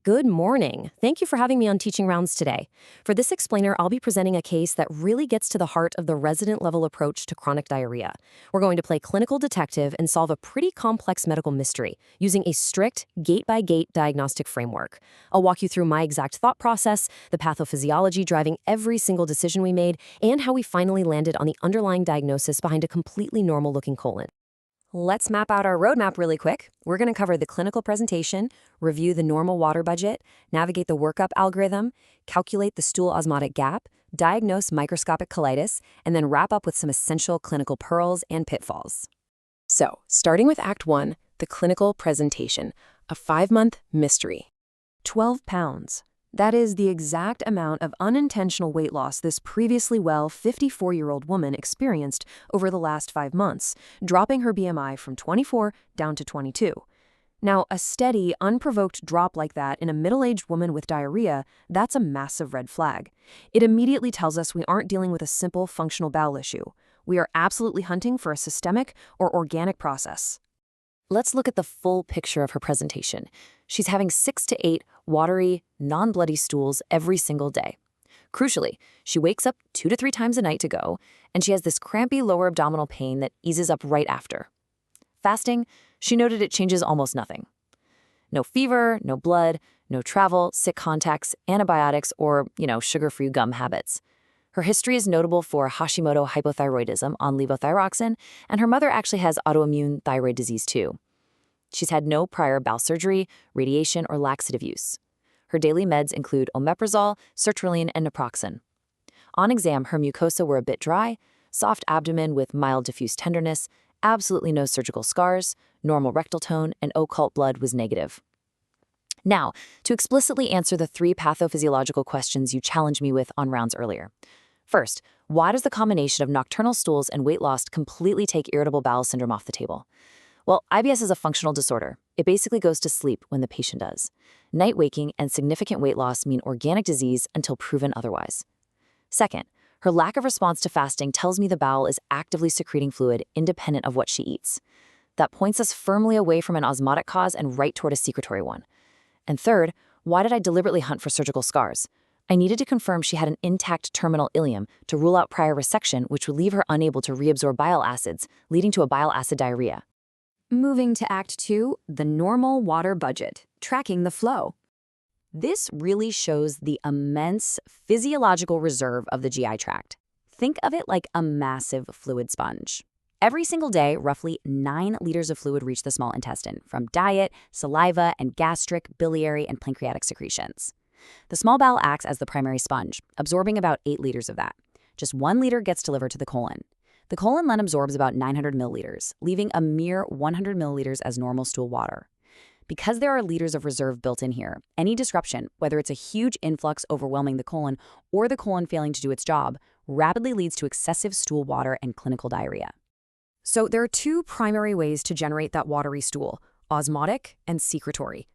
Good morning. Thank you for having me on Teaching Rounds today. For this explainer, I'll be presenting a case that really gets to the heart of the resident-level approach to chronic diarrhea. We're going to play clinical detective and solve a pretty complex medical mystery using a strict gate-by-gate diagnostic framework. I'll walk you through my exact thought process, the pathophysiology driving every single decision we made, and how we finally landed on the underlying diagnosis behind a completely normal-looking colon. Let's map out our roadmap really quick. We're going to cover the clinical presentation, review the normal water budget, navigate the workup algorithm, calculate the stool osmotic gap, diagnose microscopic colitis, and then wrap up with some essential clinical pearls and pitfalls. So, starting with Act 1, the clinical presentation, a 5-month mystery. 12 pounds. That is the exact amount of unintentional weight loss this previously well 54-year-old woman experienced over the last 5 months, dropping her BMI from 24 down to 22. Now, a steady, unprovoked drop like that in a middle-aged woman with diarrhea, that's a massive red flag. It immediately tells us we aren't dealing with a simple functional bowel issue. We are absolutely hunting for a systemic or organic process. Let's look at the full picture of her presentation. She's having 6 to 8 watery, non-bloody stools every single day. Crucially, she wakes up 2 to 3 times a night to go, and she has this crampy lower abdominal pain that eases up right after. Fasting, she noted it changes almost nothing. No fever, no blood, no travel, sick contacts, antibiotics, or, sugar-free gum habits. Her history is notable for Hashimoto hypothyroidism on levothyroxine, and her mother actually has autoimmune thyroid disease too. She's had no prior bowel surgery, radiation, or laxative use. Her daily meds include omeprazole, sertraline, and naproxen. On exam, her mucosa were a bit dry, soft abdomen with mild diffuse tenderness, absolutely no surgical scars, normal rectal tone, and occult blood was negative. Now, to explicitly answer the 3 pathophysiological questions you challenged me with on rounds earlier. First, why does the combination of nocturnal stools and weight loss completely take irritable bowel syndrome off the table? Well, IBS is a functional disorder. It basically goes to sleep when the patient does. Night waking and significant weight loss mean organic disease until proven otherwise. Second, her lack of response to fasting tells me the bowel is actively secreting fluid independent of what she eats. That points us firmly away from an osmotic cause and right toward a secretory one. And third, why did I deliberately hunt for surgical scars? I needed to confirm she had an intact terminal ileum to rule out prior resection, which would leave her unable to reabsorb bile acids, leading to a bile acid diarrhea. Moving to Act 2, the normal water budget, tracking the flow. This really shows the immense physiological reserve of the GI tract. Think of it like a massive fluid sponge. Every single day, roughly 9 liters of fluid reach the small intestine from diet, saliva, and gastric, biliary, and pancreatic secretions. The small bowel acts as the primary sponge, absorbing about 8 liters of that. Just 1 liter gets delivered to the colon. The colon then absorbs about 900 milliliters, leaving a mere 100 milliliters as normal stool water. Because there are liters of reserve built in here, any disruption, whether it's a huge influx overwhelming the colon or the colon failing to do its job, rapidly leads to excessive stool water and clinical diarrhea. So there are 2 primary ways to generate that watery stool, osmotic and secretory.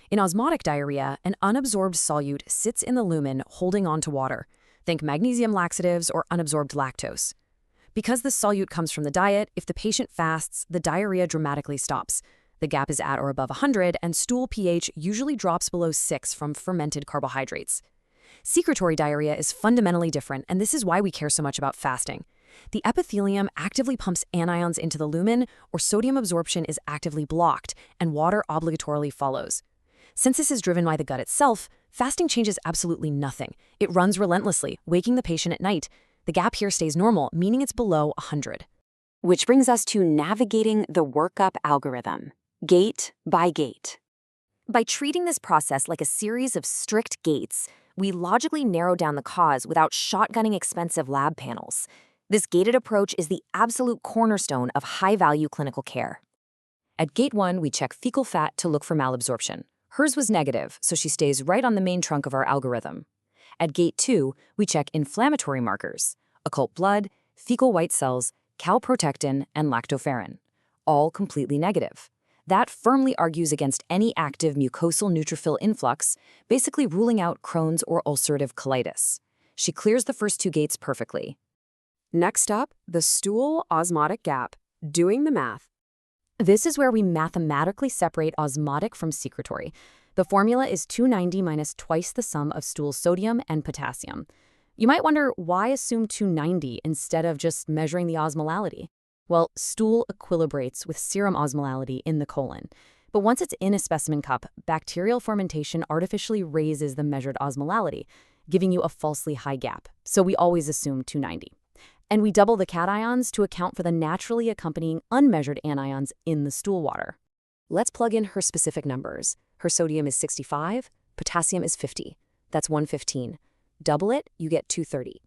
In osmotic diarrhea, an unabsorbed solute sits in the lumen holding on to water. Think magnesium laxatives or unabsorbed lactose. Because the solute comes from the diet, if the patient fasts, the diarrhea dramatically stops. The gap is at or above 100, and stool pH usually drops below 6 from fermented carbohydrates. Secretory diarrhea is fundamentally different, and this is why we care so much about fasting. The epithelium actively pumps anions into the lumen, or sodium absorption is actively blocked, and water obligatorily follows. Since this is driven by the gut itself, fasting changes absolutely nothing. It runs relentlessly, waking the patient at night. The gap here stays normal, meaning it's below 100. Which brings us to navigating the workup algorithm, gate by gate. By treating this process like a series of strict gates, we logically narrow down the cause without shotgunning expensive lab panels. This gated approach is the absolute cornerstone of high-value clinical care. At Gate 1, we check fecal fat to look for malabsorption. Hers was negative, so she stays right on the main trunk of our algorithm. At Gate 2, we check inflammatory markers, occult blood, fecal white cells, calprotectin, and lactoferrin, all completely negative. That firmly argues against any active mucosal neutrophil influx, basically ruling out Crohn's or ulcerative colitis. She clears the first 2 gates perfectly. Next up, the stool osmotic gap, doing the math. This is where we mathematically separate osmotic from secretory. The formula is 290 minus twice the sum of stool sodium and potassium. You might wonder, why assume 290 instead of just measuring the osmolality? Well, stool equilibrates with serum osmolality in the colon. But once it's in a specimen cup, bacterial fermentation artificially raises the measured osmolality, giving you a falsely high gap. So we always assume 290. And we double the cations to account for the naturally accompanying unmeasured anions in the stool water. Let's plug in her specific numbers. Her sodium is 65, potassium is 50. That's 115. Double it, you get 230.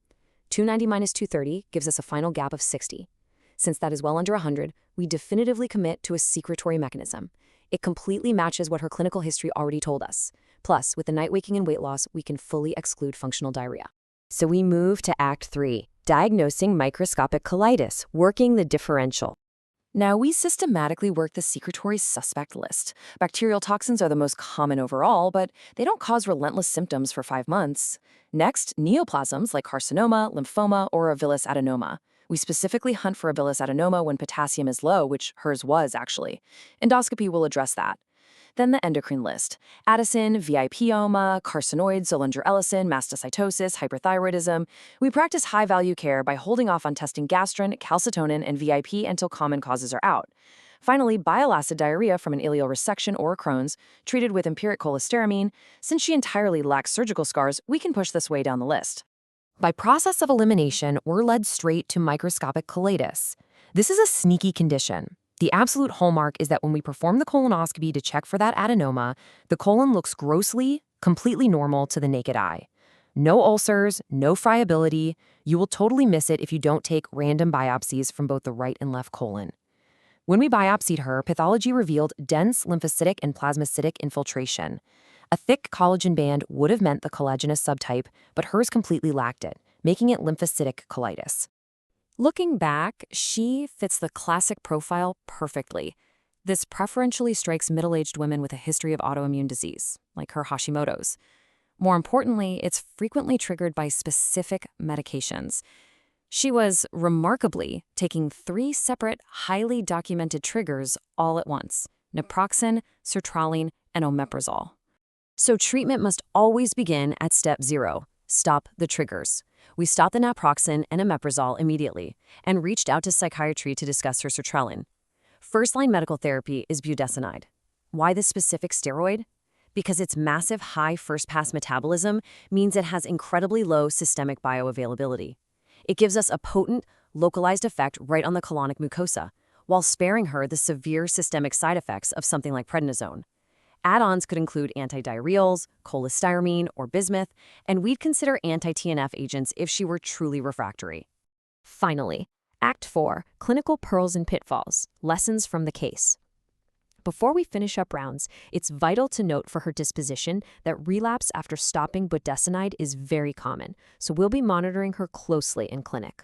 290 minus 230 gives us a final gap of 60. Since that is well under 100, we definitively commit to a secretory mechanism. It completely matches what her clinical history already told us. Plus, with the night waking and weight loss, we can fully exclude functional diarrhea. So we move to Act 3, diagnosing microscopic colitis, working the differential. Now, we systematically work the secretory suspect list. Bacterial toxins are the most common overall, but they don't cause relentless symptoms for 5 months. Next, neoplasms like carcinoma, lymphoma, or a villous adenoma. We specifically hunt for a villous adenoma when potassium is low, which hers was, actually. Endoscopy will address that. Then the endocrine list: Addison, VIPoma, carcinoid, Zollinger-Ellison, mastocytosis, hyperthyroidism. We practice high-value care by holding off on testing gastrin, calcitonin, and VIP until common causes are out. Finally, bile acid diarrhea from an ileal resection or Crohn's, treated with empiric cholestyramine. Since she entirely lacks surgical scars, we can push this way down the list. By process of elimination, we're led straight to microscopic colitis. This is a sneaky condition. The absolute hallmark is that when we perform the colonoscopy to check for that adenoma, the colon looks grossly, completely normal to the naked eye. No ulcers, no friability. You will totally miss it if you don't take random biopsies from both the right and left colon. When we biopsied her, pathology revealed dense lymphocytic and plasmacytic infiltration. A thick collagen band would have meant the collagenous subtype, but hers completely lacked it, making it lymphocytic colitis. Looking back, she fits the classic profile perfectly. This preferentially strikes middle-aged women with a history of autoimmune disease, like her Hashimoto's. More importantly, it's frequently triggered by specific medications. She was, remarkably, taking 3 separate, highly documented triggers all at once: naproxen, sertraline, and omeprazole. So treatment must always begin at step 0. Stop the triggers. We stopped the naproxen and omeprazole immediately and reached out to psychiatry to discuss her sertraline. First-line medical therapy is budesonide. Why this specific steroid? Because its massive high first-pass metabolism means it has incredibly low systemic bioavailability. It gives us a potent, localized effect right on the colonic mucosa, while sparing her the severe systemic side effects of something like prednisone. Add-ons could include antidiarrheals, cholestyramine, or bismuth, and we'd consider anti-TNF agents if she were truly refractory. Finally, Act 4, clinical pearls and pitfalls, lessons from the case. Before we finish up rounds, it's vital to note for her disposition that relapse after stopping budesonide is very common, so we'll be monitoring her closely in clinic.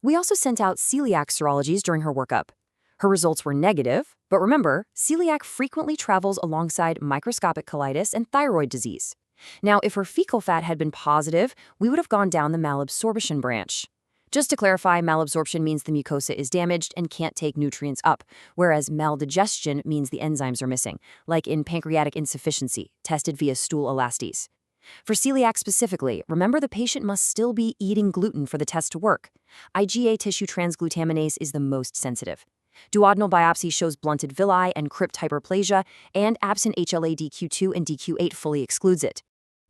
We also sent out celiac serologies during her workup. Her results were negative, but remember, celiac frequently travels alongside microscopic colitis and thyroid disease. Now, if her fecal fat had been positive, we would have gone down the malabsorption branch. Just to clarify, malabsorption means the mucosa is damaged and can't take nutrients up, whereas maldigestion means the enzymes are missing, like in pancreatic insufficiency, tested via stool elastase. For celiac specifically, remember the patient must still be eating gluten for the test to work. IgA tissue transglutaminase is the most sensitive. Duodenal biopsy shows blunted villi and crypt hyperplasia, and absent HLA-DQ2 and DQ8 fully excludes it.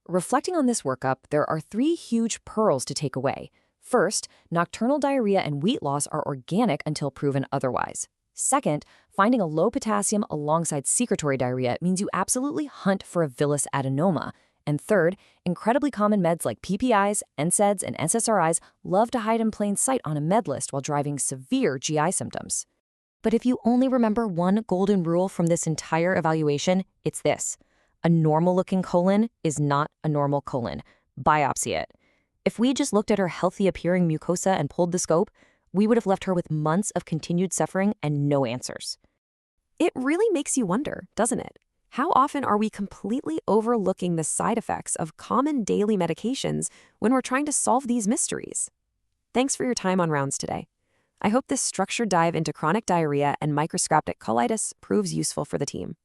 Reflecting on this workup, there are 3 huge pearls to take away. First, nocturnal diarrhea and weight loss are organic until proven otherwise. Second, finding a low potassium alongside secretory diarrhea means you absolutely hunt for a villous adenoma. And third, incredibly common meds like PPIs, NSAIDs, and SSRIs love to hide in plain sight on a med list while driving severe GI symptoms. But if you only remember one golden rule from this entire evaluation, it's this: a normal-looking colon is not a normal colon. Biopsy it. If we just looked at her healthy-appearing mucosa and pulled the scope, we would have left her with months of continued suffering and no answers. It really makes you wonder, doesn't it? How often are we completely overlooking the side effects of common daily medications when we're trying to solve these mysteries? Thanks for your time on Rounds today. I hope this structured dive into chronic diarrhea and microscopic colitis proves useful for the team.